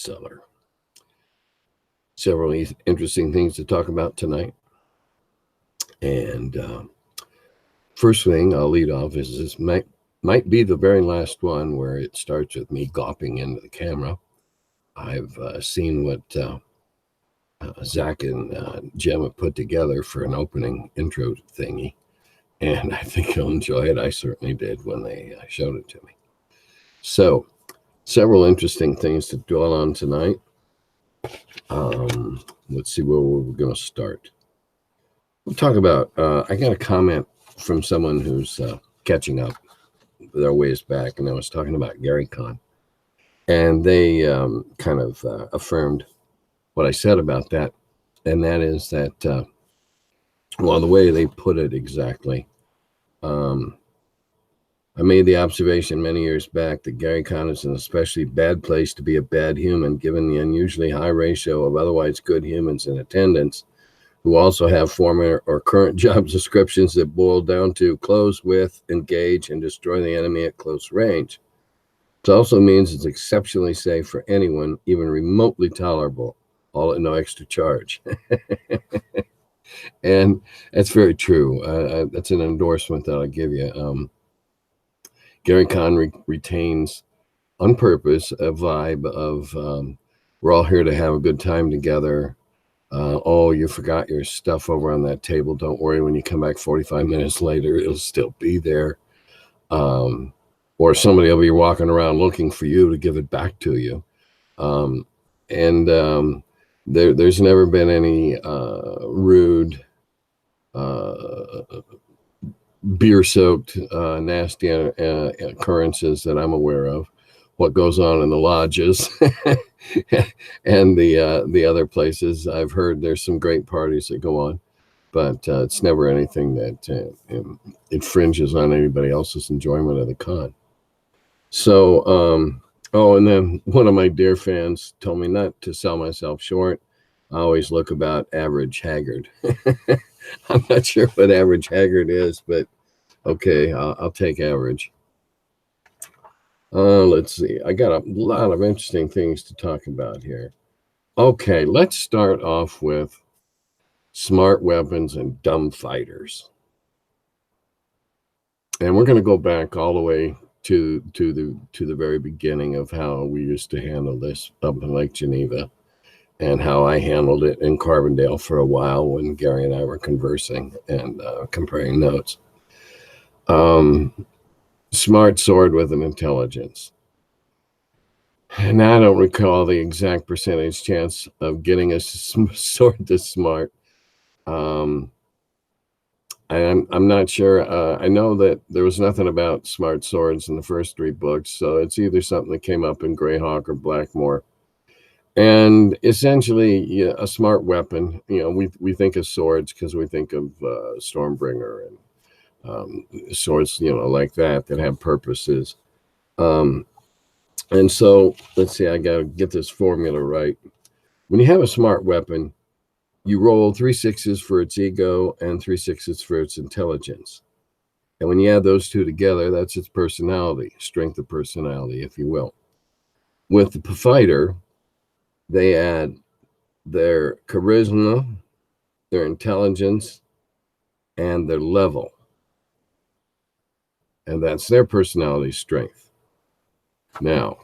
Cellar. Several interesting things to talk about tonight. And first thing I'll lead off is this might be the very last one where it starts with me gawping into the camera. I've seen what Zach and Jim have put together for an opening intro thingy, and I think you'll enjoy it. I certainly did when they showed it to me. So, several interesting things to dwell on tonight. Let's see where we're going to start. We'll talk about, I got a comment from someone who's catching up their ways back, and I was talking about Gary Con. And they kind of affirmed what I said about that. And that is that, well, the way they put it exactly, I made the observation many years back that Gary Con is an especially bad place to be a bad human, given the unusually high ratio of otherwise good humans in attendance, who also have former or current job descriptions that boil down to close with, engage, and destroy the enemy at close range. It also means it's exceptionally safe for anyone, even remotely tolerable, all at no extra charge. And that's very true. That's an endorsement that I'll give you. Gary Con retains, on purpose, a vibe of we're all here to have a good time together. Oh, you forgot your stuff over on that table. Don't worry, when you come back 45 minutes later, it'll still be there. Or somebody will be walking around looking for you to give it back to you. There's never been any rude, beer-soaked, nasty occurrences that I'm aware of. What goes on in the lodges and the other places, I've heard there's some great parties that go on, but it's never anything that infringes on anybody else's enjoyment of the con. So, and then one of my dear fans told me not to sell myself short. I always look about average haggard. I'm not sure what average haggard is, but okay, I'll take average. Let's see. I got a lot of interesting things to talk about here. Okay, let's start off with smart weapons and dumb fighters. And we're going to go back all the way to the very beginning of how we used to handle this up in Lake Geneva, and how I handled it in Carbondale for a while when Gary and I were conversing and comparing notes. Smart sword with an intelligence. And I don't recall the exact percentage chance of getting a sword this smart. I'm not sure. I know that there was nothing about smart swords in the first 3 books, so it's either something that came up in Greyhawk or Blackmoor. And essentially, yeah, a smart weapon. You know, we think of swords because we think of Stormbringer and swords, you know, like that have purposes. And so, let's see, I got to get this formula right. When you have a smart weapon, you roll 3 6s for its ego and 3 6s for its intelligence. And when you add those two together, that's its personality, strength of personality, if you will. With the fighter, they add their charisma, their intelligence, and their level. And that's their personality strength. Now,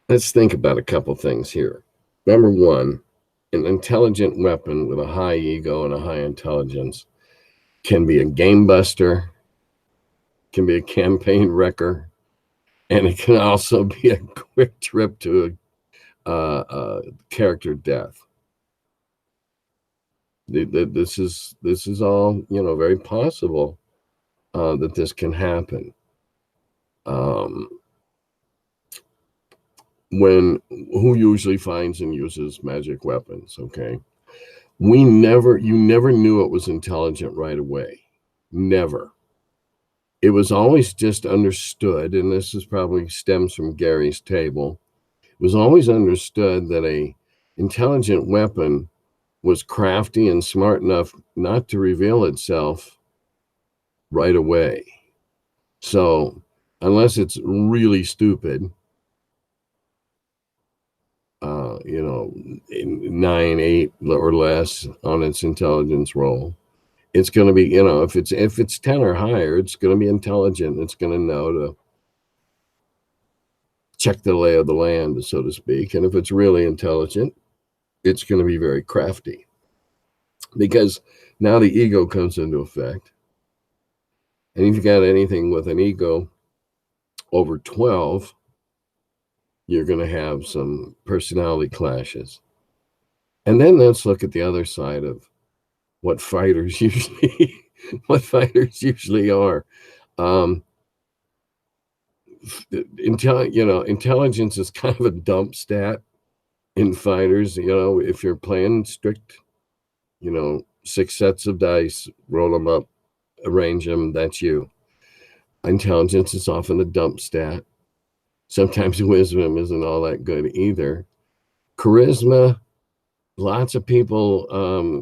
let's think about a couple things here. Number one, an intelligent weapon with a high ego and a high intelligence can be a game buster, can be a campaign wrecker, and it can also be a quick trip to a character death. This is all, you know, very possible that this can happen. Who usually finds and uses magic weapons, okay? You never knew it was intelligent right away. Never. It was always just understood, and this is probably stems from Gary's table. It was always understood that a intelligent weapon was crafty and smart enough not to reveal itself right away. So unless it's really stupid, 9, 8 or less on its intelligence roll. It's going to be, if it's 10 or higher, it's going to be intelligent. It's going to know to check the lay of the land, so to speak. And if it's really intelligent, it's going to be very crafty, because now the ego comes into effect. And if you got anything with an ego over 12, you're going to have some personality clashes. And then let's look at the other side of what fighters usually are. Intelligence is kind of a dump stat in fighters. If you're playing strict, 6 sets of dice, roll them up, arrange them, that's you. Intelligence is often a dump stat. Sometimes wisdom isn't all that good either. Charisma, lots of people,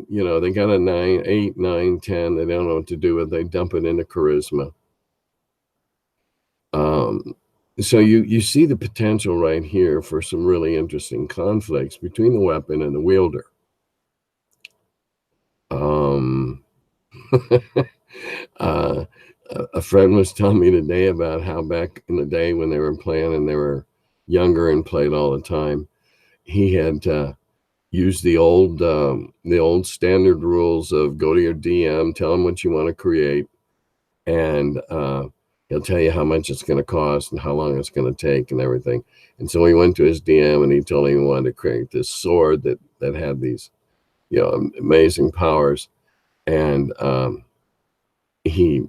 they got a 9, 8, 9, 10. They don't know what to do with it. They dump it into charisma. So you see the potential right here for some really interesting conflicts between the weapon and the wielder. A friend was telling me today about how back in the day when they were playing and they were younger and played all the time, he had used the old standard rules of go to your DM, tell him what you want to create, and he'll tell you how much it's going to cost and how long it's going to take and everything. And so he went to his DM and he told him he wanted to create this sword that had these, amazing powers. And he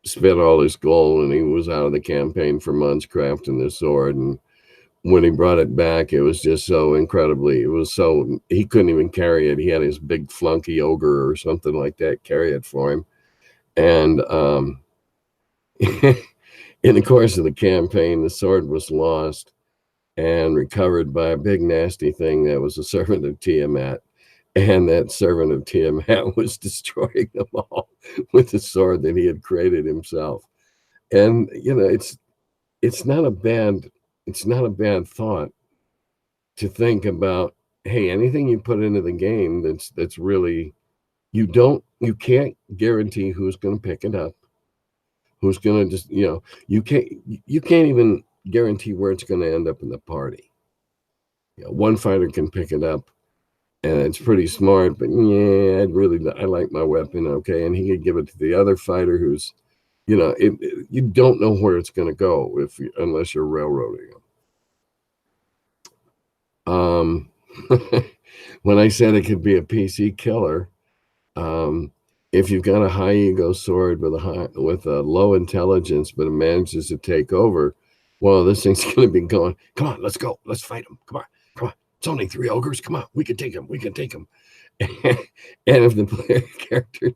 spent all his gold and he was out of the campaign for months crafting this sword. And when he brought it back, it was just so incredibly, he couldn't even carry it. He had his big flunky ogre or something like that carry it for him. And in the course of the campaign, the sword was lost and recovered by a big nasty thing that was a servant of Tiamat. And that servant of Tiamat was destroying them all with the sword that he had created himself. And it's not a bad thought to think about, hey, anything you put into the game that's really, you can't guarantee who's going to pick it up, who's going to just, you can't even guarantee where it's going to end up in the party. One fighter can pick it up and it's pretty smart, but I like my weapon, okay, and he could give it to the other fighter who's, you don't know where it's going to go unless you're railroading them. When I said it could be a PC killer, if you've got a high ego sword with a low intelligence, but it manages to take over, well, this thing's going to be going, come on, let's go, let's fight them, come on. It's only 3 ogres. Come on, we can take them. And if the player character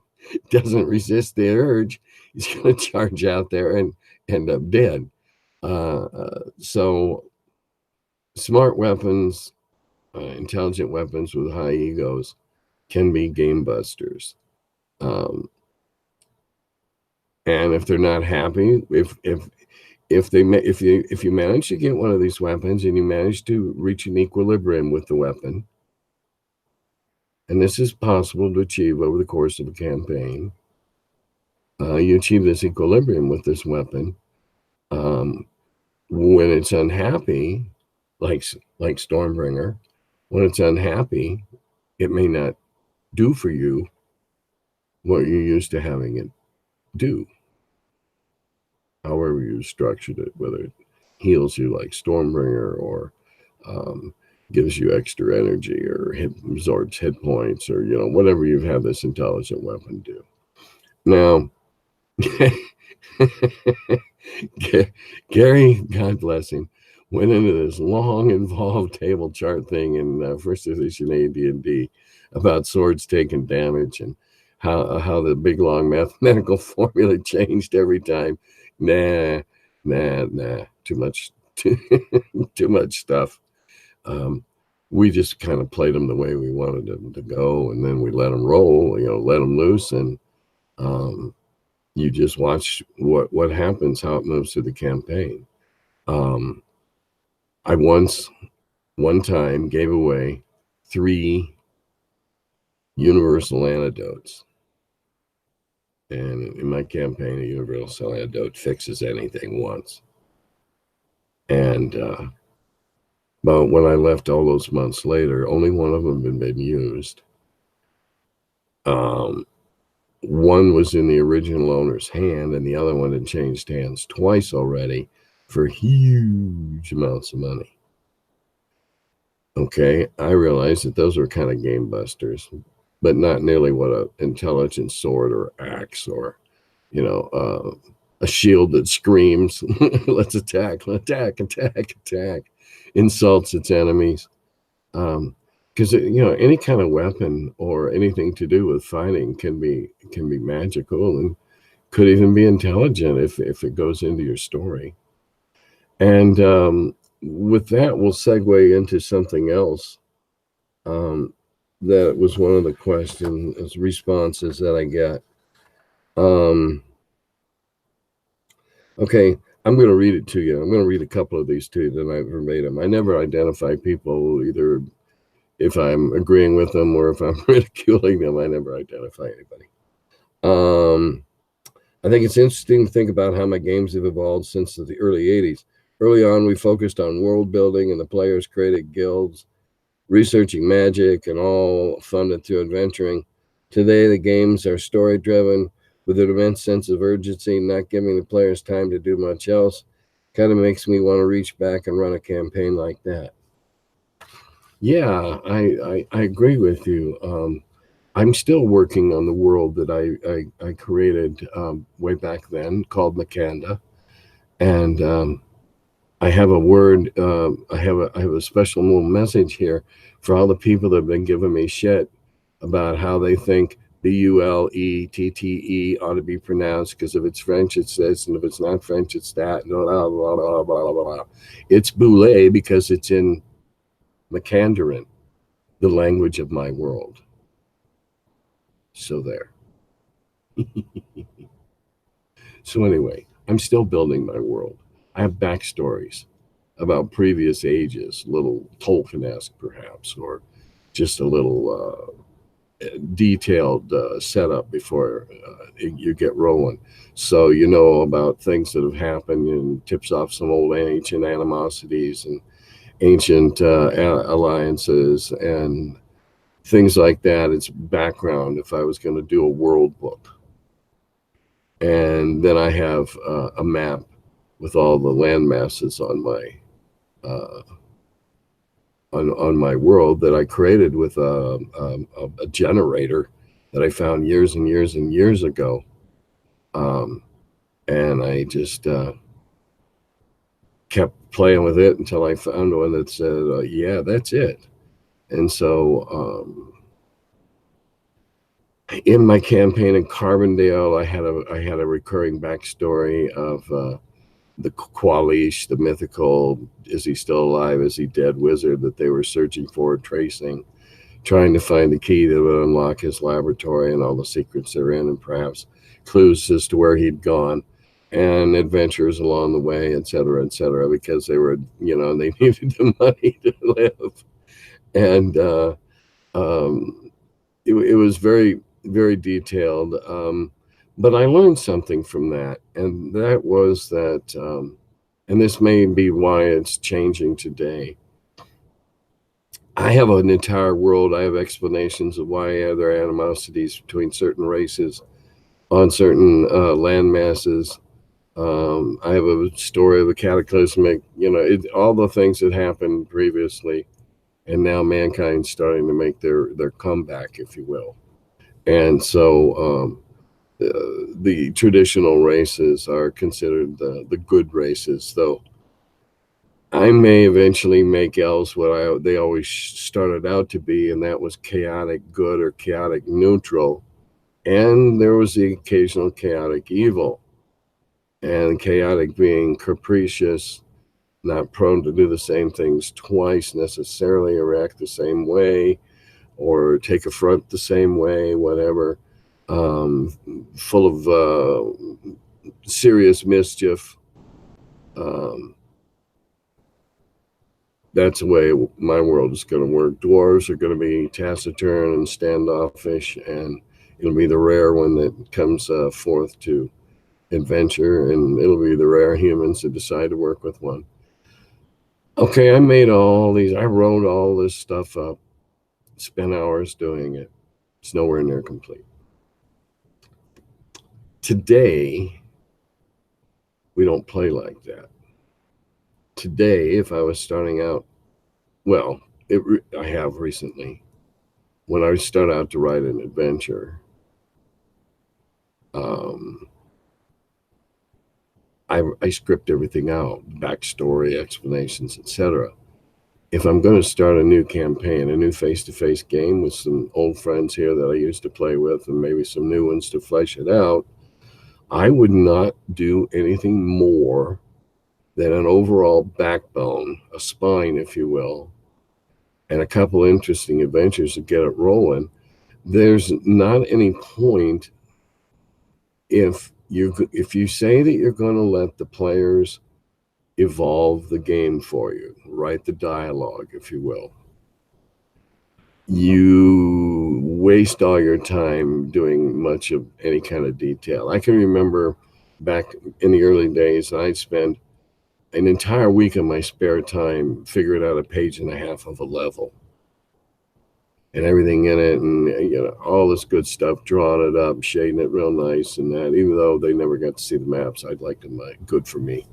doesn't resist the urge, he's going to charge out there and end up dead. So smart weapons, intelligent weapons with high egos can be game busters. And if they're not happy, if you manage to get one of these weapons and you manage to reach an equilibrium with the weapon, and this is possible to achieve over the course of a campaign, you achieve this equilibrium with this weapon. When it's unhappy, like Stormbringer, when it's unhappy, it may not do for you what you're used to having it do. However you structured it, whether it heals you like Stormbringer or gives you extra energy or absorbs hit points or, whatever you have this intelligent weapon do. Now, Gary, God bless him, went into this long, involved table chart thing in first edition AD&D about swords taking damage and how the big, long mathematical formula changed every time. Nah, too much stuff. We just kind of played them the way we wanted them to go, and then we let them roll, let them loose, and you just watch what happens, how it moves through the campaign. I once one time gave away 3 universal antidotes. And in my campaign, a universal antidote fixes anything once. And but when I left all those months later, only one of them had been used. One was in the original owner's hand, and the other one had changed hands twice already for huge amounts of money. Okay, I realized that those were kind of game busters, but not nearly what an intelligent sword or axe or, a shield that screams, let's attack, insults its enemies. Because any kind of weapon or anything to do with fighting can be magical and could even be intelligent if it goes into your story. And with that, we'll segue into something else. That was one of the questions, responses that I get. Okay, I'm going to read it to you. I'm going to read a couple of these to you that I verbatim. I never identify people, either if I'm agreeing with them or if I'm ridiculing them. I never identify anybody. I think it's interesting to think about how my games have evolved since the early 80s. Early on, we focused on world building and the players created guilds, researching magic, and all funded through adventuring. Today, the games are story driven with an immense sense of urgency, not giving the players time to do much else. Kind of makes me want to reach back and run a campaign like that. Yeah, I agree with you. I'm still working on the world that I created way back then called Makanda, and I have a word. I have a special little message here for all the people that have been giving me shit about how they think Bullette ought to be pronounced, because if it's French it's this, and if it's not French it's that. Blah, blah, blah, blah, blah, blah. It's Boule because it's in Makandarin, the language of my world. So there. So anyway, I'm still building my world. I have backstories about previous ages, little Tolkien-esque perhaps, or just a little detailed setup before you get rolling. So you know about things that have happened and tips off some old ancient animosities and ancient alliances and things like that. It's background if I was going to do a world book. And then I have a map with all the land masses on my on my world that I created with a generator that I found years and years and years ago. And I just kept playing with it until I found one that said, yeah, that's it. And so in my campaign in Carbondale, I had a recurring backstory of the Qualish, the mythical, is he still alive, is he dead wizard that they were searching for, tracing, trying to find the key that would unlock his laboratory and all the secrets therein, and perhaps clues as to where he'd gone, and adventures along the way, et cetera, because they were, they needed the money to live. And it was very, very detailed. But I learned something from that, and that was that, and this may be why it's changing today. I have an entire world. I have explanations of why there are animosities between certain races on certain land masses. I have a story of the cataclysmic, all the things that happened previously, and now mankind's starting to make their comeback, if you will. And so the traditional races are considered the good races, though I may eventually make elves what they always started out to be, and that was chaotic good or chaotic neutral. And there was the occasional chaotic evil, and chaotic being capricious, not prone to do the same things twice necessarily, or act the same way, or take a front the same way, whatever, full of serious mischief. Um, that's the way my world is going to work. Dwarves are going to be taciturn and standoffish, and it'll be the rare one that comes forth to adventure, and it'll be the rare humans that decide to work with one. Okay, I made all these, I wrote all this stuff up, spent hours doing it. It's nowhere near complete. Today, we don't play like that. Today, if I was starting out, well, I have recently. When I start out to write an adventure, I script everything out, backstory, explanations, etc. If I'm going to start a new campaign, a new face-to-face game with some old friends here that I used to play with, and maybe some new ones to flesh it out, I would not do anything more than an overall backbone, a spine, if you will, and a couple interesting adventures to get it rolling. There's not any point if you say that you're going to let the players evolve the game for you, write the dialogue, if you will, you waste all your time doing much of any kind of detail. I can remember back in the early days, I'd spend an entire week of my spare time figuring out a page and a half of a level and everything in it, and all this good stuff, drawing it up, shading it real nice, and that. Even though they never got to see the maps, I'd like them good for me.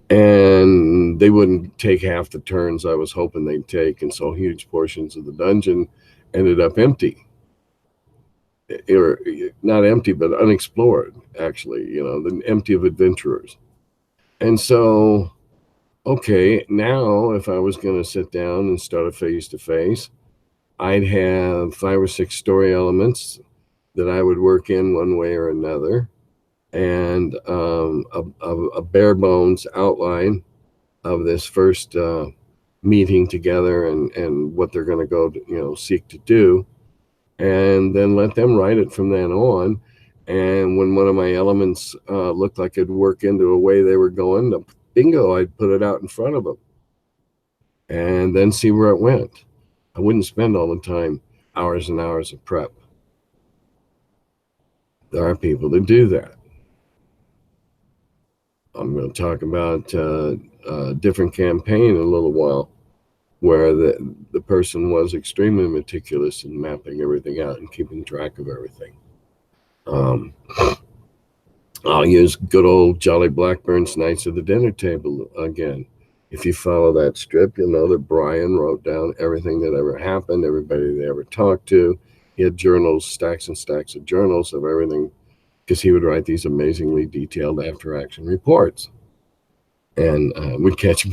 And they wouldn't take half the turns I was hoping they'd take, and so huge portions of the dungeon ended up empty. Or not empty, but unexplored, actually, empty of adventurers. And so, okay, now if I was going to sit down and start a face-to-face, I'd have 5 or 6 story elements that I would work in one way or another, and a bare bones outline of this first meeting together and what they're going to go seek to do, and then let them write it from then on. And when one of my elements looked like it'd work into a way they were going, bingo, I'd put it out in front of them and then see where it went. I wouldn't spend all the time, hours and hours of prep. There are people that do that. I'm going to talk about a different campaign in a little while, where the person was extremely meticulous in mapping everything out and keeping track of everything. I'll use good old Jolly Blackburn's Knights of the Dinner Table again. If you follow that strip, you'll know that Brian wrote down everything that ever happened, everybody they ever talked to. He had journals, stacks and stacks of journals of everything, because he would write these amazingly detailed after-action reports. And we'd catch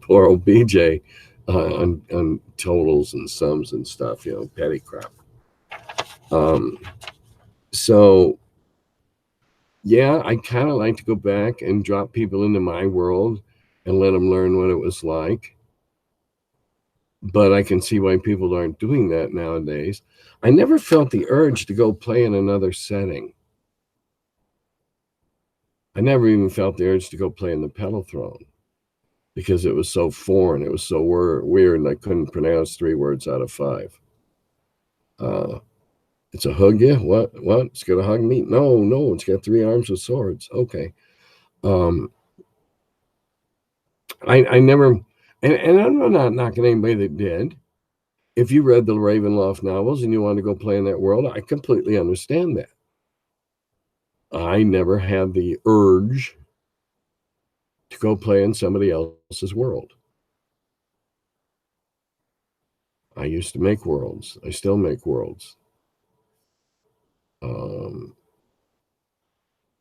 poor old BJ on totals and sums and stuff, petty crap. So, yeah, I kind of like to go back and drop people into my world and let them learn what it was like. But I can see why people aren't doing that nowadays. I never felt the urge to go play in another setting. I never even felt the urge to go play in the Pedal Throne, because it was so foreign. It was so weird, and I couldn't pronounce 3 words out of 5. It's a hug you? What? It's got a hug me? No, it's got 3 arms with swords. Okay. I never, and I'm not knocking anybody that did. If you read the Ravenloft novels and you want to go play in that world, I completely understand that. I never had the urge to go play in somebody else's world. I used to make worlds. I still make worlds.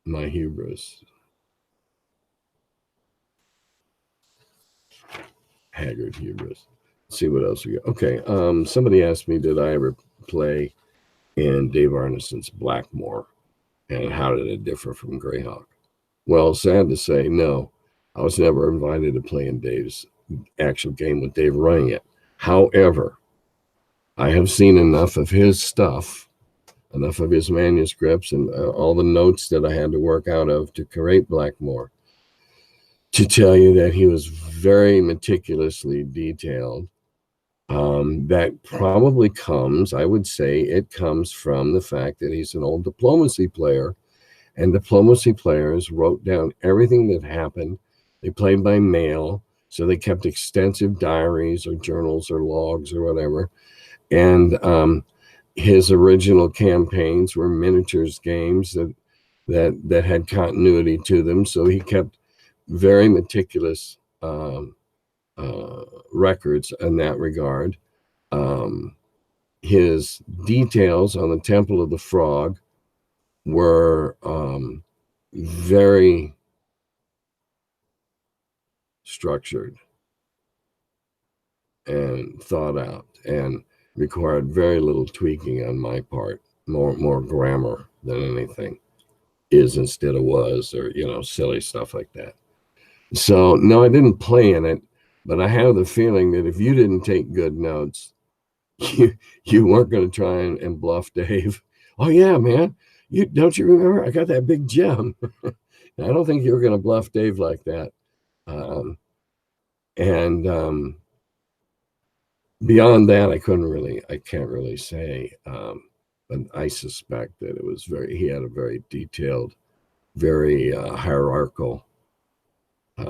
My hubris. Haggard hubris. Let's see what else we got. Okay. Somebody asked me, did I ever play in Dave Arneson's Blackmoor, and how did it differ from Greyhawk? Well, sad to say, no. I was never invited to play in Dave's actual game with Dave running it. However, I have seen enough of his stuff, enough of his manuscripts, and all the notes that I had to work out of to create Blackmoor, to tell you that he was very meticulously detailed. That probably comes, I would say, it comes from the fact that he's an old diplomacy player, and diplomacy players wrote down everything that happened. They played by mail, so they kept extensive diaries or journals or logs or whatever. And his original campaigns were miniatures games that had continuity to them. So he kept very meticulous records in that regard. His details on the Temple of the Frog were very structured and thought out, and required very little tweaking on my part. More grammar than anything. Is instead of was, or silly stuff like that. So no, I didn't play in it, but I have the feeling that if you didn't take good notes, you weren't going to try and bluff Dave. Oh yeah, man, don't you remember? I got that big gem. I don't think you were going to bluff Dave like that. Beyond that, I can't really say. But I suspect that he had a very detailed, very hierarchical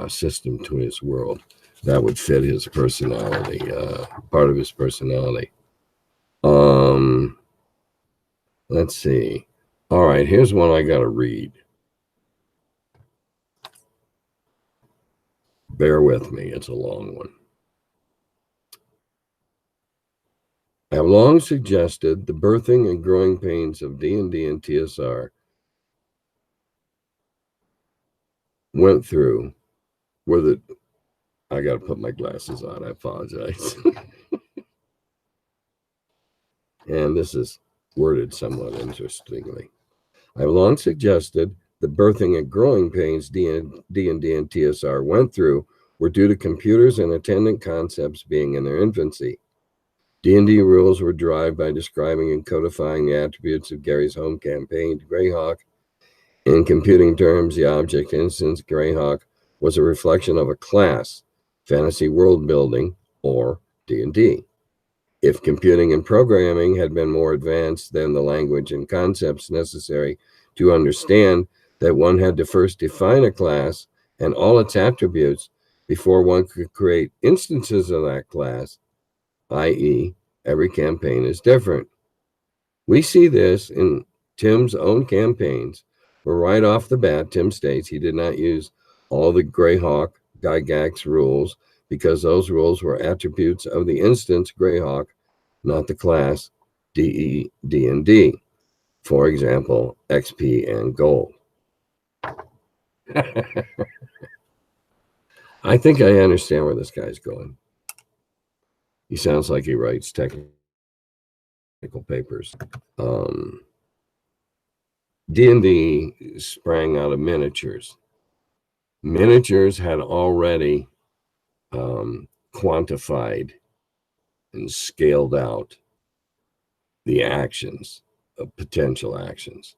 system to his world that would fit his personality, part of his personality. Let's see. All right, here's one I got to read. Bear with me, it's a long one. I have long suggested the birthing and growing pains of D&D and TSR went through I got to put my glasses on, I apologize. And this is worded somewhat interestingly. I have long suggested the birthing and growing pains D&D and TSR went through were due to computers and attendant concepts being in their infancy. D&D rules were derived by describing and codifying the attributes of Gary's home campaign, Greyhawk. In computing terms, the object instance, Greyhawk, was a reflection of a class, fantasy world building, or D&D. If computing and programming had been more advanced than the language and concepts necessary to understand that one had to first define a class and all its attributes before one could create instances of that class, i.e., every campaign is different. We see this in Tim's own campaigns, where right off the bat, Tim states he did not use all the Greyhawk Gygax rules because those rules were attributes of the instance Greyhawk, not the class D&D. For example, XP and gold. I think I understand where this guy's going. He sounds like he writes technical papers. D&D sprang out of miniatures. Miniatures had already quantified and scaled out the actions of potential actions.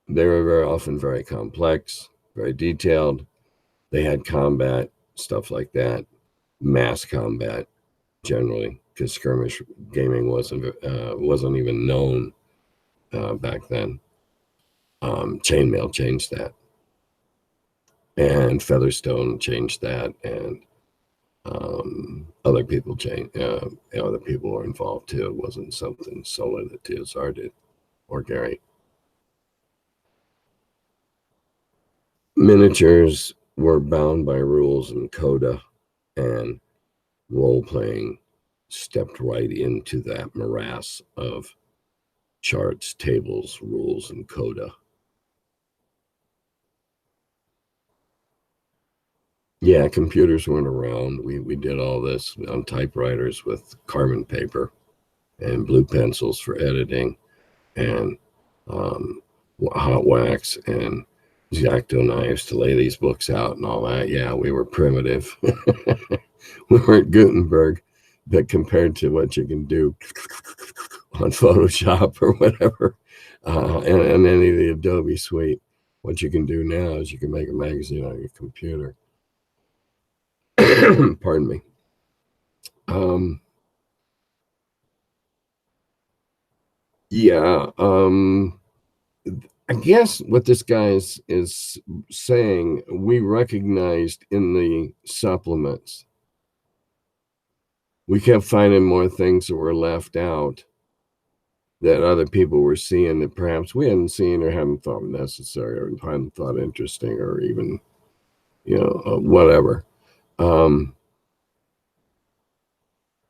They were very often very complex, very detailed. They had combat, stuff like that, mass combat generally, because skirmish gaming wasn't even known back then. Chainmail changed that, and Featherstone changed that, and other people changed. Other people were involved too. It wasn't something solely that TSR did or Gary. Miniatures were bound by rules and coda, and role-playing stepped right into that morass of charts, tables, rules, and coda. Yeah, computers weren't around. We did all this on typewriters with carbon paper and blue pencils for editing, and hot wax and X-Acto knives to lay these books out and all that. Yeah, we were primitive. We weren't Gutenberg, but compared to what you can do on Photoshop or whatever, and any of the Adobe suite, What you can do now is you can make a magazine on your computer. Pardon me. Yeah. I guess what this guy is saying, we recognized in the supplements. We kept finding more things that were left out that other people were seeing that perhaps we hadn't seen or hadn't thought necessary or hadn't thought interesting or even, whatever.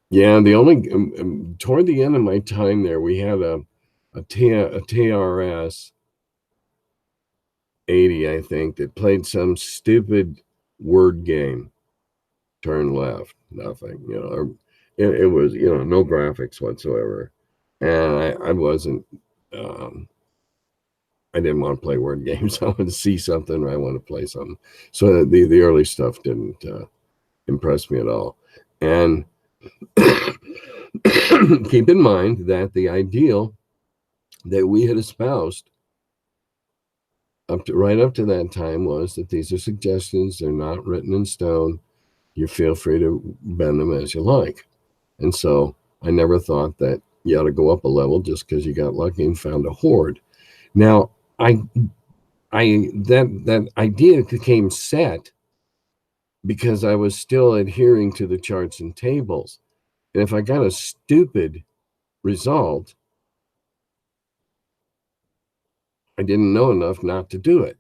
Yeah, the only toward the end of my time there, we had a TRS 80, I think, that played some stupid word game. Turn left, nothing. It was no graphics whatsoever, and I wasn't. I didn't want to play word games. I wanted to see something, or I wanted to play something. So the early stuff didn't impress me at all. And keep in mind that the ideal that we had espoused right up to that time was that these are suggestions; they're not written in stone. You feel free to bend them as you like. And so I never thought that you ought to go up a level just because you got lucky and found a horde. Now, that idea became set because I was still adhering to the charts and tables. And if I got a stupid result, I didn't know enough not to do it.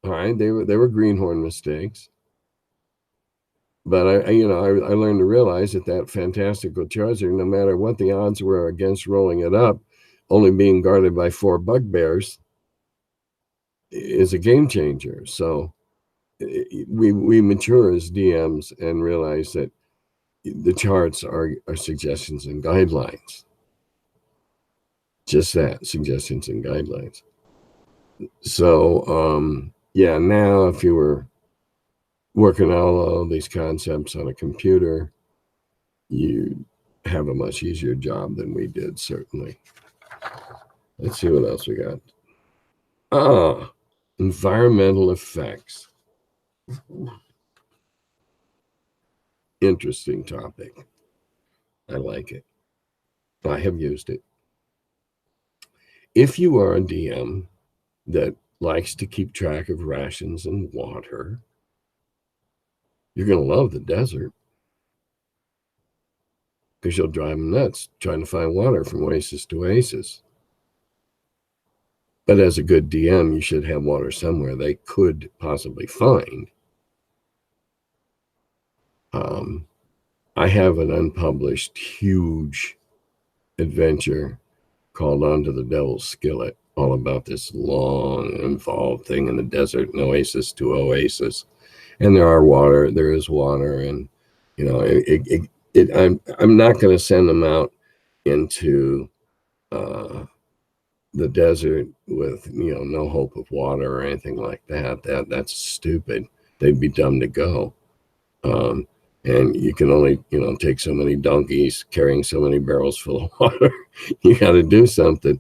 All right, they were greenhorn mistakes, but I learned to realize that fantastical charger, no matter what the odds were against rolling it up, only being guarded by 4 bugbears, is a game changer. So we mature as DMs and realize that the charts are suggestions and guidelines. Just that, suggestions and guidelines. So yeah, now if you were working all these concepts on a computer, you have a much easier job than we did, certainly. Let's see what else we got. Environmental effects. Interesting topic. I like it. I have used it. If you are a DM that likes to keep track of rations and water, you're going to love the desert because you'll drive them nuts trying to find water from oasis to oasis. But as a good DM, you should have water somewhere they could possibly find. I have an unpublished huge adventure called Onto the Devil's Skillet, all about this long, involved thing in the desert and oasis to oasis. And there is water, and I'm not going to send them out into the desert with no hope of water or anything like that. That's stupid. They'd be dumb to go. And you can only take so many donkeys carrying so many barrels full of water. You got to do something.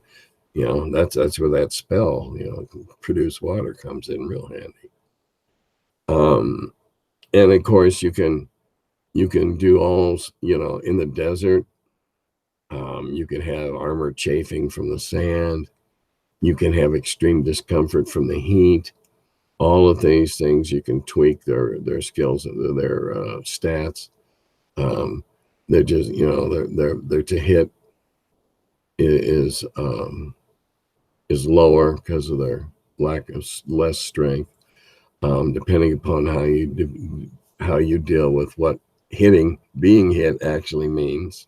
That's where that spell produce water comes in real handy. And of course you can do all in the desert. You can have armor chafing from the sand. You can have extreme discomfort from the heat. All of these things you can tweak their skills, their stats. They're just they're to hit is lower because of their lack of less strength. Depending upon how you deal with what being hit actually means.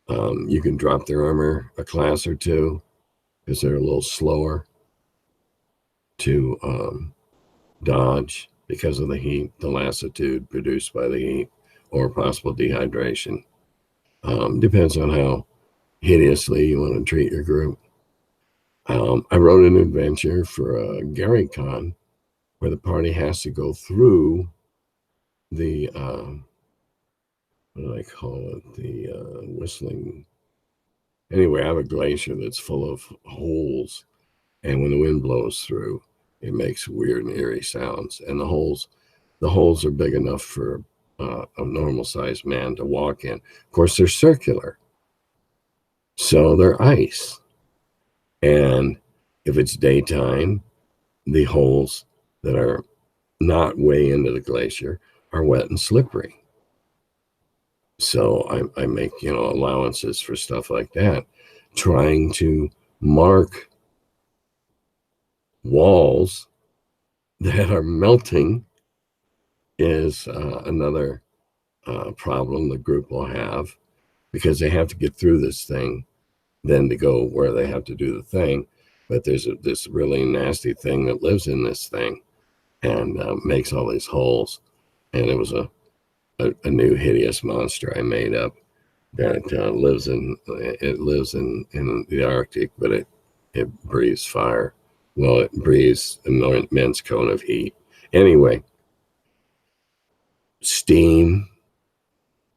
You can drop their armor a class or two because they're a little slower to dodge because of the heat, the lassitude produced by the heat, or possible dehydration. Depends on how hideously you want to treat your group. I wrote an adventure for a Gary Con where the party has to go through the what do I call it? The whistling. Anyway, I have a glacier that's full of holes, And when the wind blows through, it makes weird and eerie sounds. And the holes are big enough for a normal sized man to walk in. Of course, they're circular, so they're ice. And if it's daytime, the holes that are not way into the glacier are wet and slippery. So I make, allowances for stuff like that, trying to mark walls that are melting is another problem the group will have, because they have to get through this thing then to go where they have to do the thing. But there's this really nasty thing that lives in this thing and makes all these holes. And it was a new hideous monster I made up that lives in the Arctic, but it breathes fire. Well, it breathes an immense cone of heat. Anyway, steam.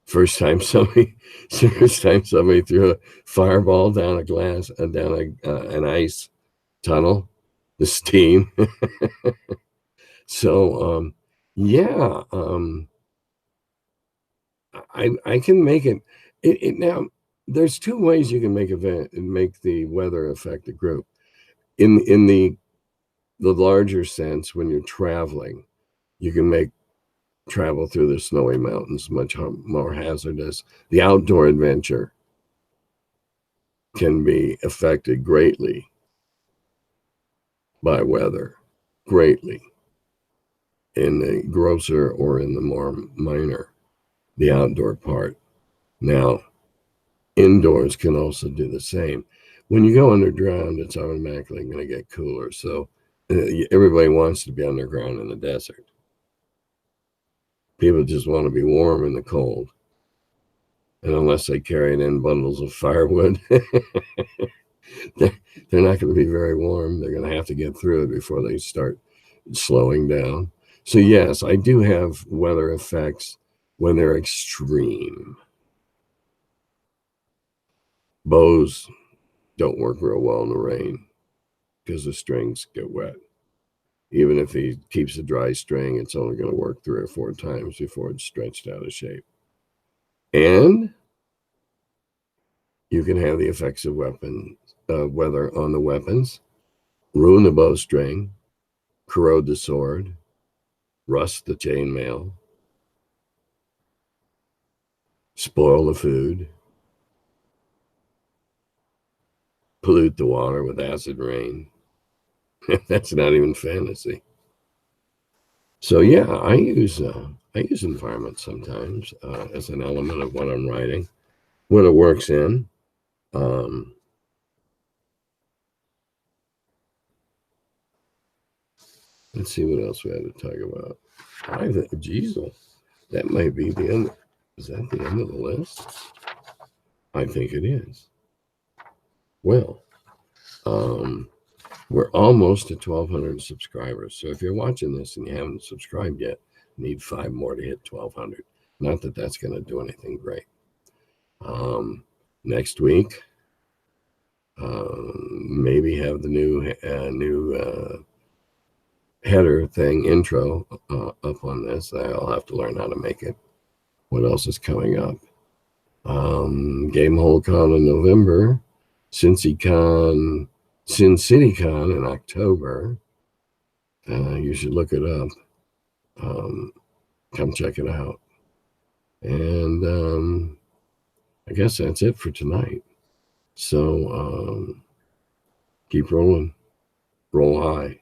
First time somebody threw a fireball down an ice tunnel, the steam. So yeah, I can make it. Now there's two ways you can make the weather affect the group. In the larger sense, when you're traveling, you can make travel through the snowy mountains much more hazardous. The outdoor adventure can be affected greatly by weather, greatly, in the grosser or in the more minor, the outdoor part. Now, indoors can also do the same. When you go underground, it's automatically going to get cooler. So everybody wants to be underground in the desert. People just want to be warm in the cold. And unless they carried in bundles of firewood, they're not going to be very warm. They're going to have to get through it before they start slowing down. So yes, I do have weather effects when they're extreme. Bows don't work real well in the rain because the strings get wet. Even if he keeps a dry string, it's only going to work 3 or 4 times before it's stretched out of shape. And you can have the effects of weather on the weapons, ruin the bowstring, corrode the sword, rust the chainmail, spoil the food, pollute the water with acid rain. That's not even fantasy. So yeah, I use environment sometimes as an element of what I'm writing, what it works in. Let's see what else we had to talk about. Geezle, that might be the end. Is that the end of the list? I think it is. Well, we're almost at 1,200 subscribers. So if you're watching this and you haven't subscribed yet, you need 5 more to hit 1,200. Not that that's going to do anything great. Next week, maybe have the new header thing, intro up on this. I'll have to learn how to make it. What else is coming up? Game Hole Con in November, Sin City Con in October. You should look it up. Come check it out. And I guess that's it for tonight. So keep rolling. Roll high.